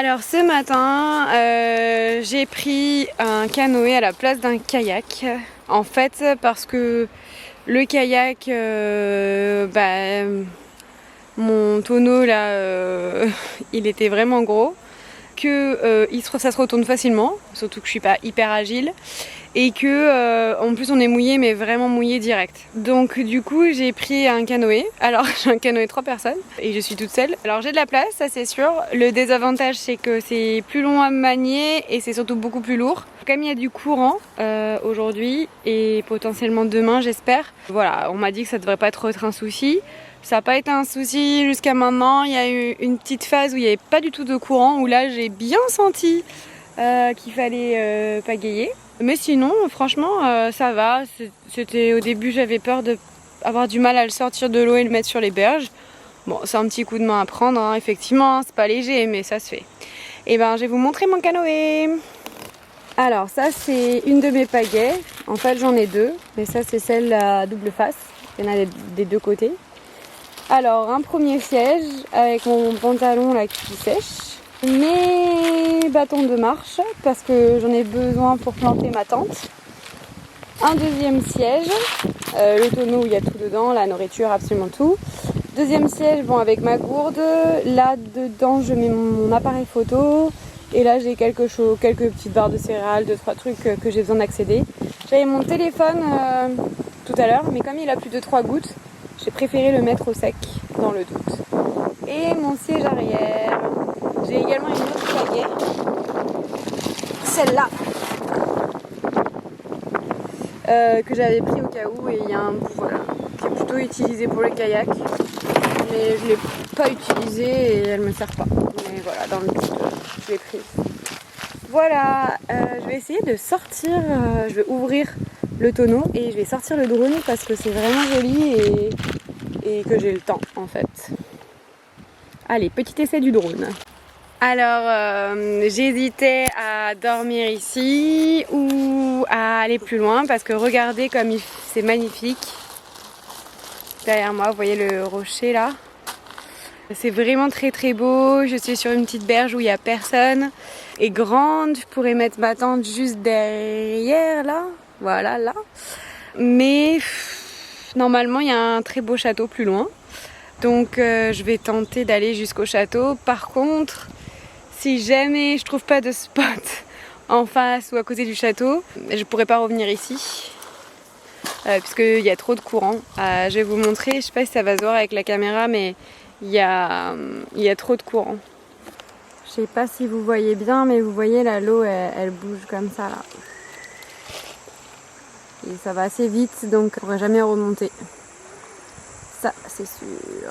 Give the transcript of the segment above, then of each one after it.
Alors ce matin, j'ai pris un canoë à la place d'un kayak. En fait, parce que le kayak, mon tonneau là, il était vraiment gros, que ça se retourne facilement, surtout que je suis pas hyper agile. Et que en plus on est mouillé, mais vraiment mouillé direct. Donc du coup j'ai pris un canoë. Alors j'ai un canoë 3 personnes et je suis toute seule. Alors j'ai de la place, ça c'est sûr. Le désavantage c'est que c'est plus long à manier et c'est surtout beaucoup plus lourd. Comme il y a du courant aujourd'hui et potentiellement demain j'espère. Voilà, on m'a dit que ça devrait pas trop être un souci. Ça n'a pas été un souci jusqu'à maintenant. Il y a eu une petite phase où il n'y avait pas du tout de courant, où là j'ai bien senti qu'il fallait pagayer. Mais sinon, franchement, ça va. C'était au début, j'avais peur d'avoir du mal à le sortir de l'eau et le mettre sur les berges. Bon, c'est un petit coup de main à prendre, hein. Effectivement, c'est pas léger, mais ça se fait. Et ben, je vais vous montrer mon canoë. Alors, ça, c'est une de mes pagaies. En fait, j'en ai deux, mais ça, c'est celle à double face. Il y en a des deux côtés. Alors, un premier siège avec mon pantalon là qui sèche. Mes bâtons de marche parce que j'en ai besoin pour planter ma tente. Un deuxième siège, le tonneau où il y a tout dedans, la nourriture, absolument tout. Deuxième siège, bon, avec ma gourde. Là dedans je mets mon appareil photo. Et là j'ai quelques petites barres de céréales, 2-3 trucs que j'ai besoin d'accéder. J'avais mon téléphone tout à l'heure, mais comme il a plus de 3 gouttes, j'ai préféré le mettre au sec dans le doute. Et mon siège arrière. J'ai également une autre pagaie, celle-là, que j'avais pris au cas où, et il y a un bout voilà, qui est plutôt utilisé pour le kayak, mais je ne l'ai pas utilisée et elle ne me sert pas. Mais voilà, dans le but, je l'ai prise. Voilà, je vais essayer de sortir, je vais ouvrir le tonneau et je vais sortir le drone parce que c'est vraiment joli et que j'ai le temps en fait. Allez, petit essai du drone. Alors, j'hésitais à dormir ici ou à aller plus loin parce que regardez comme c'est magnifique. Derrière moi, vous voyez le rocher là. C'est vraiment très très beau. Je suis sur une petite berge où il n'y a personne. Et grande, je pourrais mettre ma tente juste derrière là. Voilà, là. Mais normalement, il y a un très beau château plus loin. Donc, je vais tenter d'aller jusqu'au château. Par contre, si jamais je trouve pas de spot en face ou à côté du château, je pourrais pas revenir ici puisqu'il y a trop de courant. Je vais vous montrer, je sais pas si ça va se voir avec la caméra, mais il y a trop de courant. Je sais pas si vous voyez bien, mais vous voyez là, l'eau elle bouge comme ça là. Et ça va assez vite, donc on pourrait jamais remonter. Ça c'est sûr.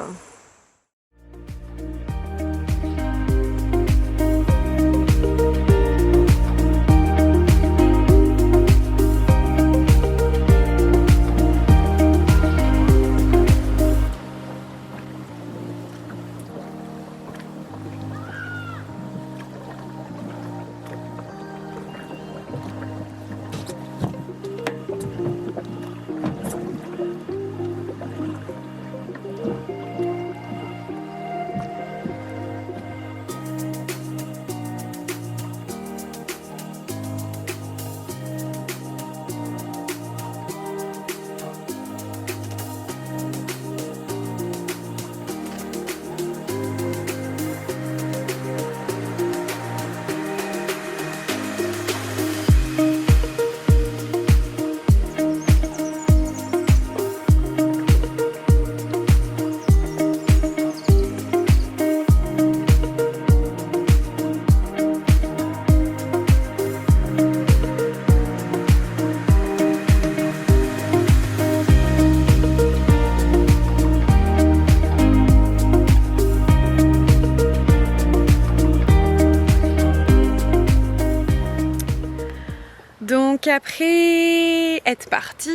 Donc après être partie,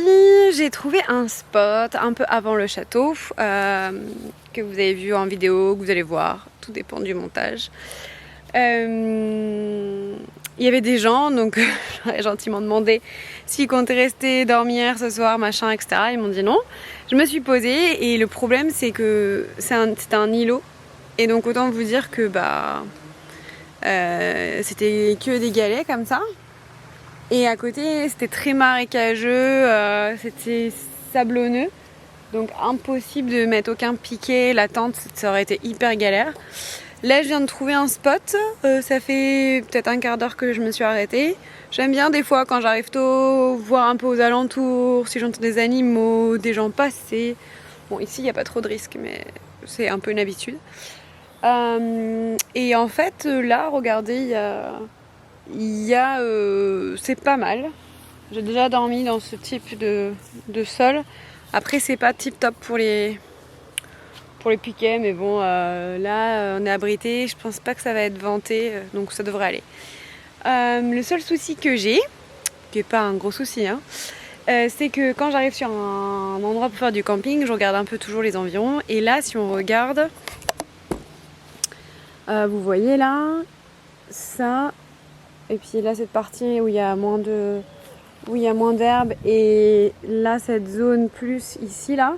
j'ai trouvé un spot un peu avant le château que vous avez vu en vidéo, que vous allez voir, tout dépend du montage. Il y avait des gens, donc j'aurais gentiment demandé s'ils comptaient rester dormir ce soir, machin, etc. Ils m'ont dit non. Je me suis posée et le problème c'est que c'était un îlot. Et donc autant vous dire que C'était que des galets comme ça. Et à côté, c'était très marécageux, c'était sablonneux. Donc impossible de mettre aucun piquet, la tente, ça aurait été hyper galère. Là, je viens de trouver un spot. Ça fait peut-être un quart d'heure que je me suis arrêtée. J'aime bien des fois quand j'arrive tôt, voir un peu aux alentours, si j'entends des animaux, des gens passer. Bon, ici, il n'y a pas trop de risques, mais c'est un peu une habitude. Et en fait, là, regardez, c'est pas mal. J'ai déjà dormi dans ce type de sol. Après, c'est pas tip top pour les piquets, mais bon, là, on est abrité. Je pense pas que ça va être venté, donc ça devrait aller. Le seul souci que j'ai, qui est pas un gros souci, hein, c'est que quand j'arrive sur un endroit pour faire du camping, je regarde un peu toujours les environs. Et là, si on regarde, vous voyez là, ça, et puis là cette partie où il y a moins d'herbe, et là cette zone plus ici là,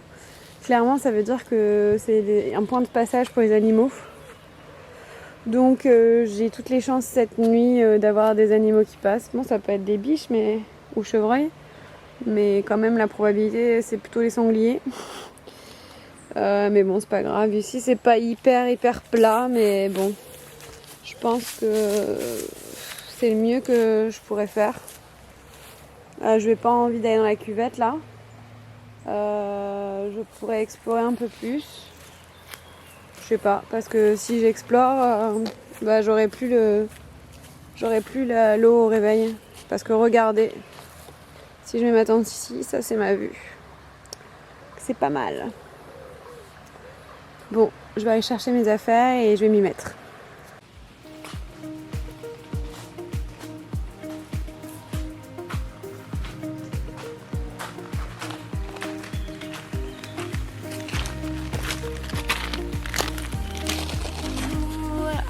clairement ça veut dire que c'est un point de passage pour les animaux. Donc j'ai toutes les chances cette nuit d'avoir des animaux qui passent. Bon, ça peut être des biches ou chevreuils, mais quand même la probabilité c'est plutôt les sangliers. Mais bon, c'est pas grave. Ici c'est pas hyper plat, mais bon, je pense que c'est le mieux que je pourrais faire. Je n'ai pas envie d'aller dans la cuvette là. Je pourrais explorer un peu plus. Je sais pas, parce que si j'explore, j'aurai plus l'eau au réveil. Parce que regardez, si je mets ma tente ici, ça c'est ma vue. C'est pas mal. Bon, je vais aller chercher mes affaires et je vais m'y mettre.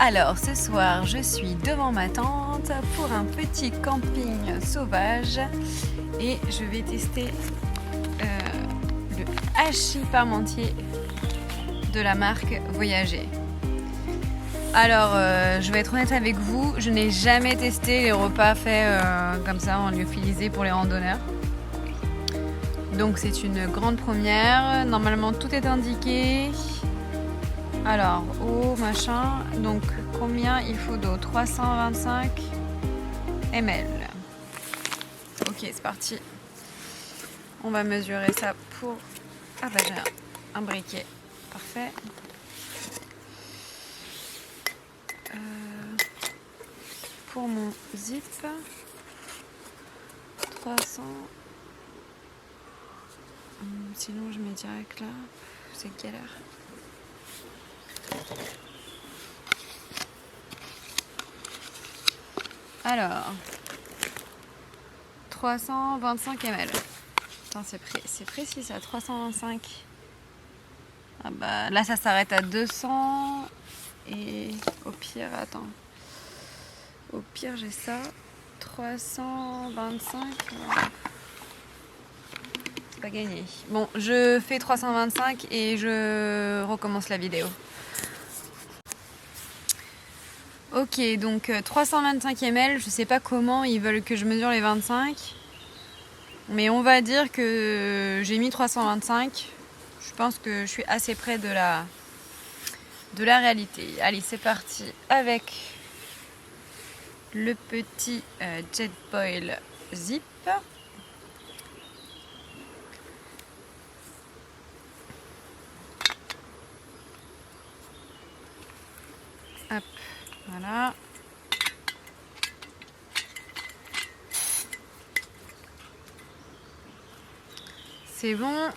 Alors ce soir je suis devant ma tente pour un petit camping sauvage et je vais tester le hachis parmentier de la marque Voyager. Alors je vais être honnête avec vous, je n'ai jamais testé les repas faits comme ça en lyophilisé pour les randonneurs. Donc c'est une grande première, normalement tout est indiqué. Alors, machin, donc combien il faut d'eau? 325 ml. Ok, c'est parti. On va mesurer ça pour... Ah bah j'ai un briquet. Parfait. Pour mon zip, 300... Sinon je mets direct là, c'est galère. Alors, 325 ml. Attends, c'est précis ça, 325. Ah bah là ça s'arrête à 200. Et au pire, attends. Au pire j'ai ça. 325. C'est pas gagné. Bon, je fais 325 et je recommence la vidéo. Ok, donc 325 ml, je sais pas comment ils veulent que je mesure les 25. Mais on va dire que j'ai mis 325. Je pense que je suis assez près de la réalité. Allez, c'est parti avec le petit Jetboil Zip. Hop, voilà. C'est bon.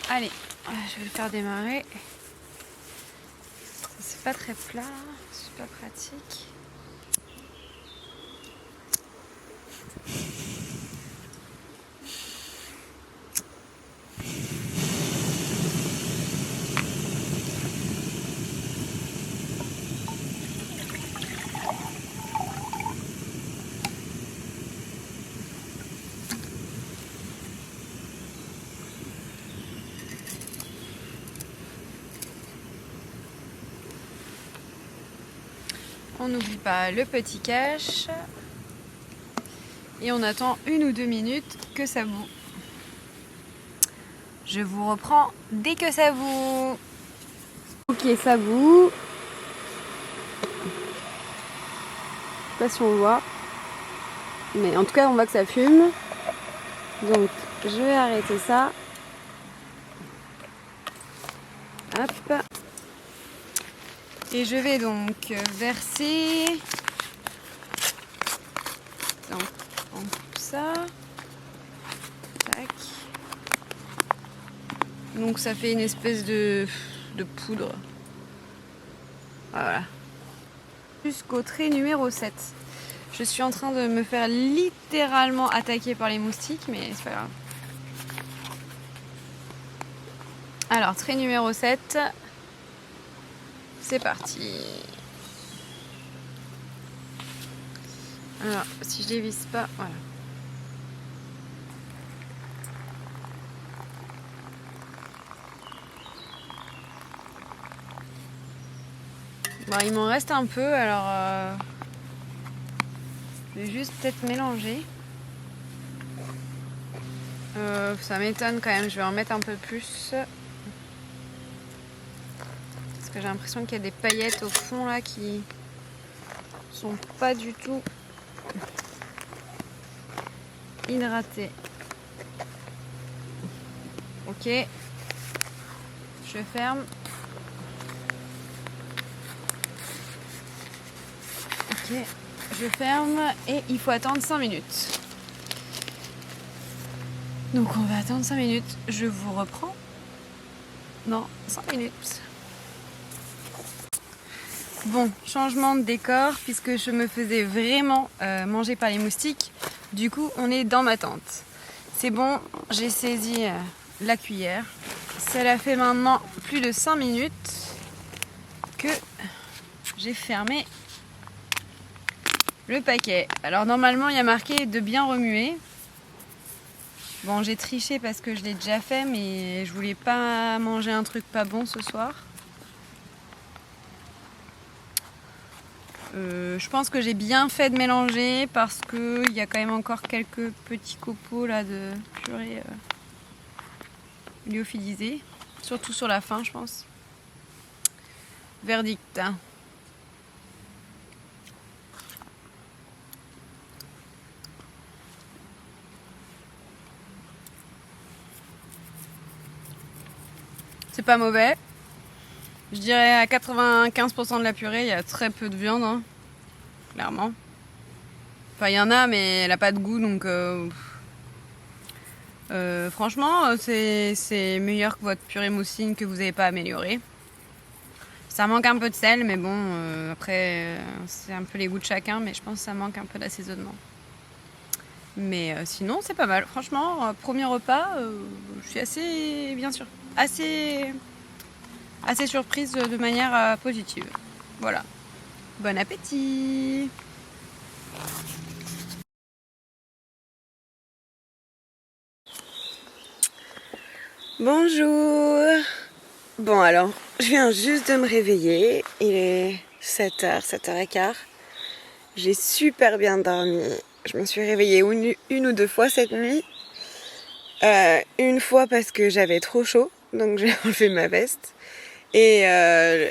Allez, je vais le faire démarrer. C'est pas très plat, c'est pas pratique. On n'oublie pas le petit cache. Et on attend 1 ou 2 minutes que ça bout. Je vous reprends dès que ça bout. Ok, ça bout. Je sais pas si on voit. Mais en tout cas, on voit que ça fume. Donc, je vais arrêter ça. Hop. Et je vais donc verser donc, en tout ça. Tac. Donc ça fait une espèce de poudre. Voilà. Jusqu'au trait numéro 7. Je suis en train de me faire littéralement attaquer par les moustiques, mais c'est pas grave. Alors, trait numéro 7. C'est parti. Alors, si je dévisse pas, voilà. Bon, il m'en reste un peu, alors je vais juste peut-être mélanger. Ça m'étonne quand même, je vais en mettre un peu plus. Parce que j'ai l'impression qu'il y a des paillettes au fond là qui sont pas du tout hydratées. Ok, je ferme. Ok, je ferme et il faut attendre 5 minutes. Donc on va attendre 5 minutes. Je vous reprends dans 5 minutes. Bon, changement de décor puisque je me faisais vraiment manger par les moustiques. Du coup, on est dans ma tente. C'est bon, j'ai saisi la cuillère. Cela fait maintenant plus de 5 minutes que j'ai fermé le paquet. Alors normalement, il y a marqué de bien remuer. Bon, j'ai triché parce que je l'ai déjà fait, mais je voulais pas manger un truc pas bon ce soir. Je pense que j'ai bien fait de mélanger parce qu'il y a quand même encore quelques petits copeaux là de purée lyophilisée, surtout sur la fin je pense. Verdict. C'est pas mauvais. Je dirais à 95% de la purée, il y a très peu de viande, hein, clairement. Enfin, il y en a, mais elle a pas de goût, donc franchement, c'est meilleur que votre purée mousseline que vous n'avez pas améliorée. Ça manque un peu de sel, mais bon, après, c'est un peu les goûts de chacun, mais je pense que ça manque un peu d'assaisonnement. Mais sinon, c'est pas mal. Franchement, premier repas, je suis assez, bien sûr, assez surprise de manière positive. Voilà. Bon appétit! Bonjour! Bon alors, je viens juste de me réveiller, il est 7h, 7h15. J'ai super bien dormi, je me suis réveillée une ou deux fois cette nuit. Une fois parce que j'avais trop chaud, donc j'ai enlevé ma veste. Et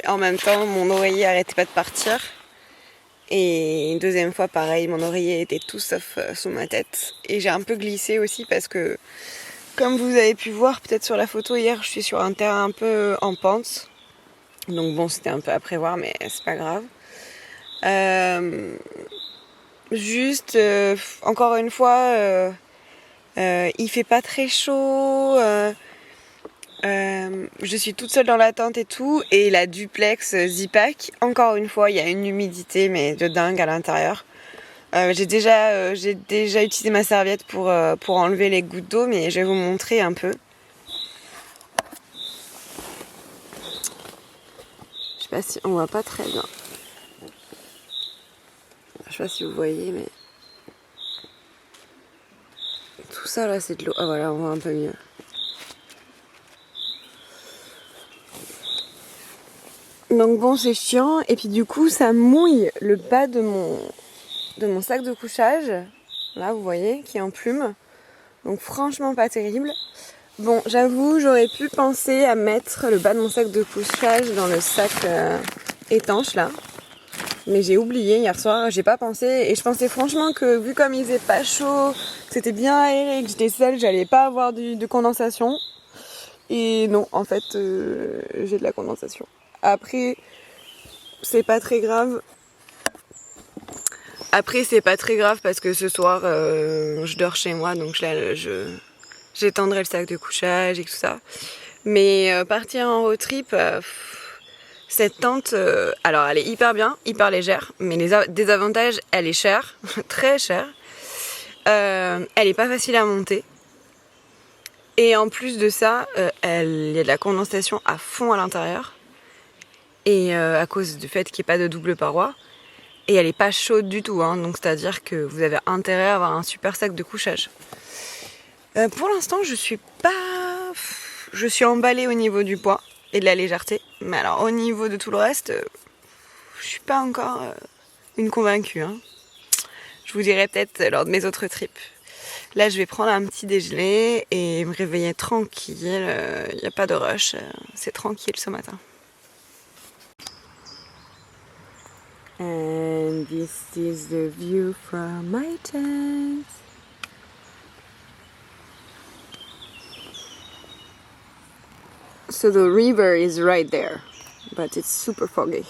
en même temps, mon oreiller arrêtait pas de partir. Et une deuxième fois, pareil, mon oreiller était tout sauf sous ma tête. Et j'ai un peu glissé aussi parce que, comme vous avez pu voir peut-être sur la photo hier, je suis sur un terrain un peu en pente. Donc bon, c'était un peu à prévoir, mais c'est pas grave. Juste, encore une fois, il fait pas très chaud. Je suis toute seule dans la tente et tout. Et la duplex Zipac, encore une fois, il y a une humidité, mais de dingue à l'intérieur. J'ai déjà utilisé ma serviette pour enlever les gouttes d'eau, mais je vais vous montrer un peu. Je sais pas si on voit pas très bien. Je sais pas si vous voyez, mais tout ça là, c'est de l'eau. Ah voilà, on voit un peu mieux. Donc bon, c'est chiant. Et puis du coup, ça mouille le bas de mon sac de couchage. Là, vous voyez, qui est en plume. Donc franchement pas terrible. Bon, j'avoue, j'aurais pu penser à mettre le bas de mon sac de couchage dans le sac étanche là. Mais j'ai oublié hier soir, j'ai pas pensé. Et je pensais franchement que vu comme il faisait pas chaud, que c'était bien aéré, que j'étais seule, j'allais pas avoir de condensation. Et non, en fait, j'ai de la condensation. Après, c'est pas très grave. Parce que ce soir, je dors chez moi, donc là, j'étendrai le sac de couchage et tout ça. Mais partir en road trip, cette tente, alors elle est hyper bien, hyper légère, mais les désavantages, elle est chère, très chère. Elle est pas facile à monter. Et en plus de ça, il y a de la condensation à fond à l'intérieur. Et à cause du fait qu'il n'y ait pas de double paroi. Et elle n'est pas chaude du tout, hein, donc c'est-à-dire que vous avez intérêt à avoir un super sac de couchage. Pour l'instant, je suis emballée au niveau du poids et de la légèreté. Mais alors au niveau de tout le reste, je suis pas encore une convaincue. Hein. Je vous dirai peut-être lors de mes autres trips. Là, je vais prendre un petit déjeuner et me réveiller tranquille. Il n'y a pas de rush, c'est tranquille ce matin. And this is the view from my tent. So the river is right there, but it's super foggy.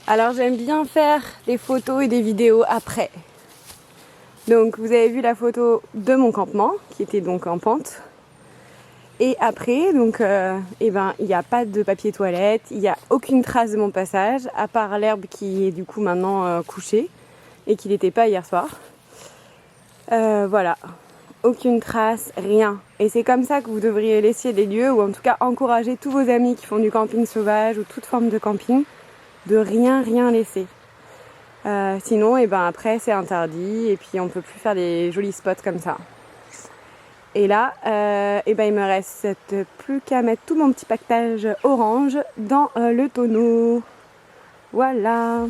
Alors j'aime bien faire des photos et des vidéos après. Donc vous avez vu la photo de mon campement, qui était donc en pente. Et après, donc, il n'y a pas de papier toilette, il n'y a aucune trace de mon passage, à part l'herbe qui est du coup maintenant couchée et qui n'était pas hier soir. Voilà, aucune trace, rien. Et c'est comme ça que vous devriez laisser des lieux, ou en tout cas encourager tous vos amis qui font du camping sauvage ou toute forme de camping, de rien laisser. Sinon, après c'est interdit et puis on peut plus faire des jolis spots comme ça. Et là, il me reste plus qu'à mettre tout mon petit pactage orange dans le tonneau. Voilà.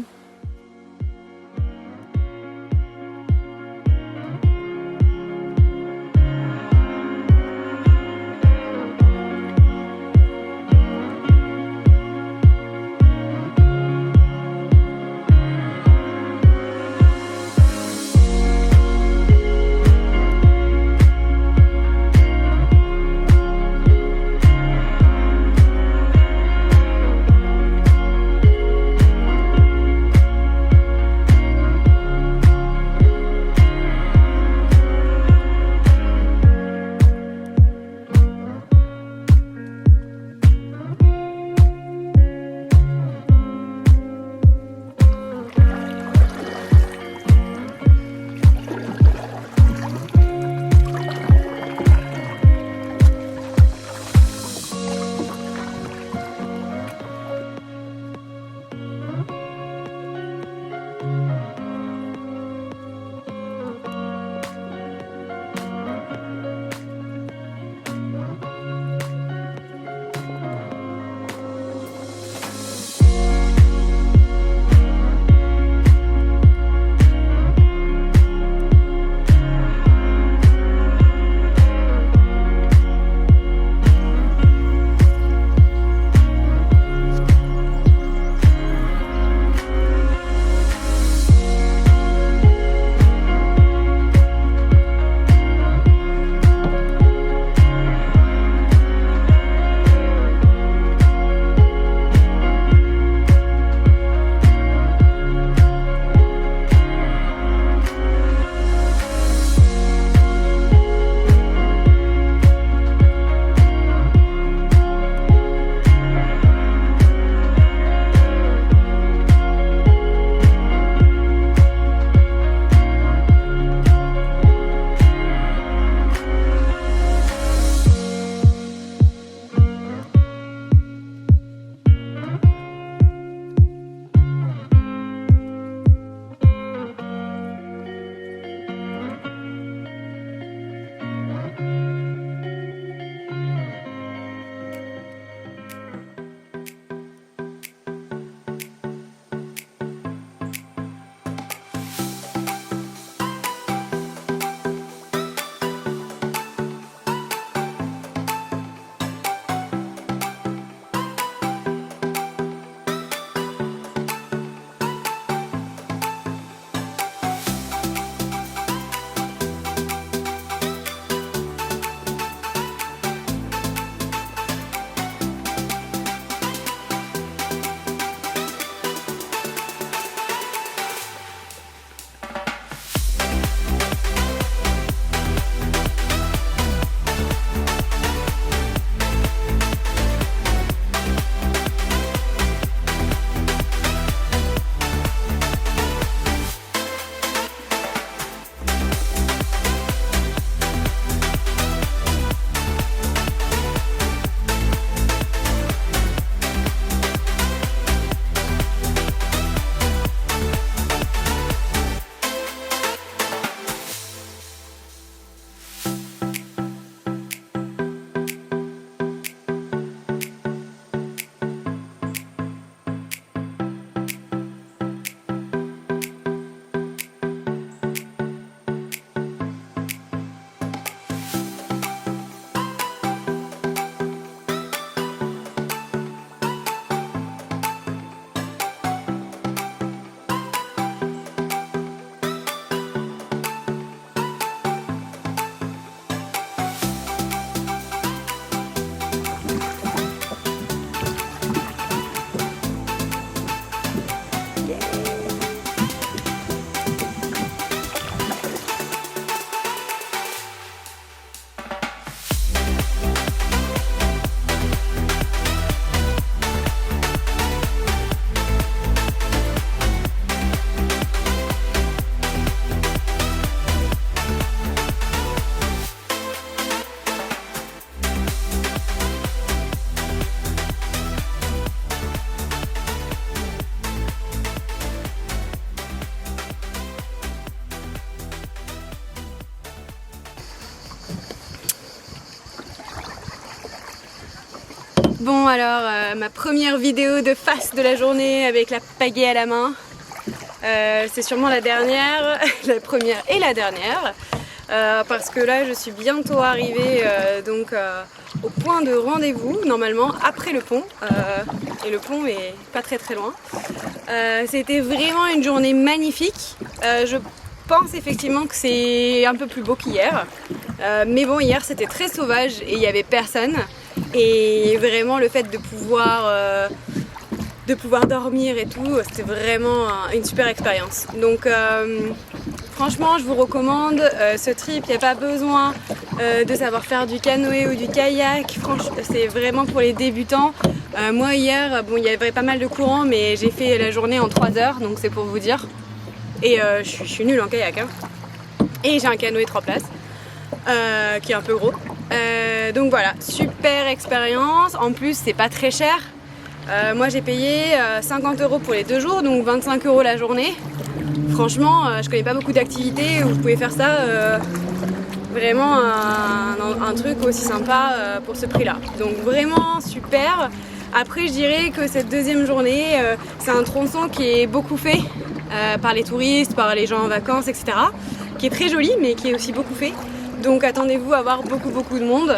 Bon alors, ma première vidéo de face de la journée avec la pagaie à la main. C'est sûrement la dernière, la première et la dernière. Parce que là je suis bientôt arrivée au point de rendez-vous, normalement après le pont, et le pont est pas très loin. C'était vraiment une journée magnifique. Je pense effectivement que c'est un peu plus beau qu'hier, mais bon, hier c'était très sauvage et il n'y avait personne, et vraiment le fait de pouvoir dormir et tout, c'était vraiment une super expérience. Donc franchement je vous recommande ce trip. Il n'y a pas besoin de savoir faire du canoë ou du kayak, c'est vraiment pour les débutants. Moi hier, bon, il y avait pas mal de courant, mais j'ai fait la journée en 3 heures, donc c'est pour vous dire. Et je suis nulle en kayak, hein. Et j'ai un canoë 3 places qui est un peu gros, donc voilà, super expérience. En plus c'est pas très cher. Moi j'ai payé 50 € pour les 2 jours, donc 25 € la journée. Franchement, je connais pas beaucoup d'activités où vous pouvez faire ça, vraiment un truc aussi sympa pour ce prix là. Donc vraiment super. Après je dirais que cette deuxième journée, c'est un tronçon qui est beaucoup fait par les touristes, par les gens en vacances, etc. Qui est très joli mais qui est aussi beaucoup fait. Donc attendez-vous à voir beaucoup de monde.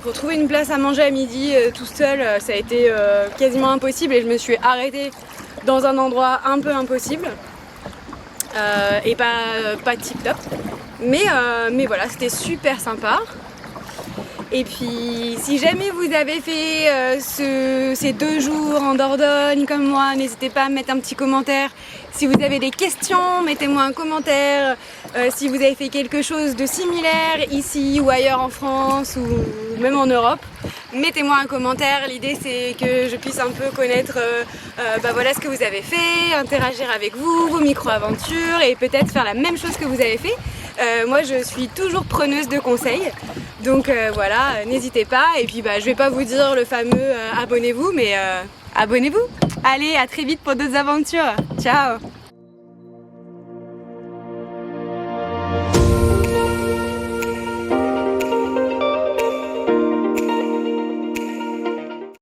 Pour trouver une place à manger à midi tout seul, ça a été quasiment impossible, et je me suis arrêtée dans un endroit un peu impossible et pas tip top. Mais voilà, c'était super sympa. Et puis si jamais vous avez fait ces 2 jours en Dordogne comme moi, n'hésitez pas à mettre un petit commentaire. Si vous avez des questions, mettez-moi un commentaire. Si vous avez fait quelque chose de similaire ici ou ailleurs en France ou même en Europe, mettez-moi un commentaire. L'idée c'est que je puisse un peu connaître voilà ce que vous avez fait, interagir avec vous, vos micro-aventures, et peut-être faire la même chose que vous avez fait. Moi je suis toujours preneuse de conseils, donc voilà, n'hésitez pas. Et puis je vais pas vous dire le fameux abonnez-vous, mais abonnez-vous. Allez, à très vite pour d'autres aventures. Ciao.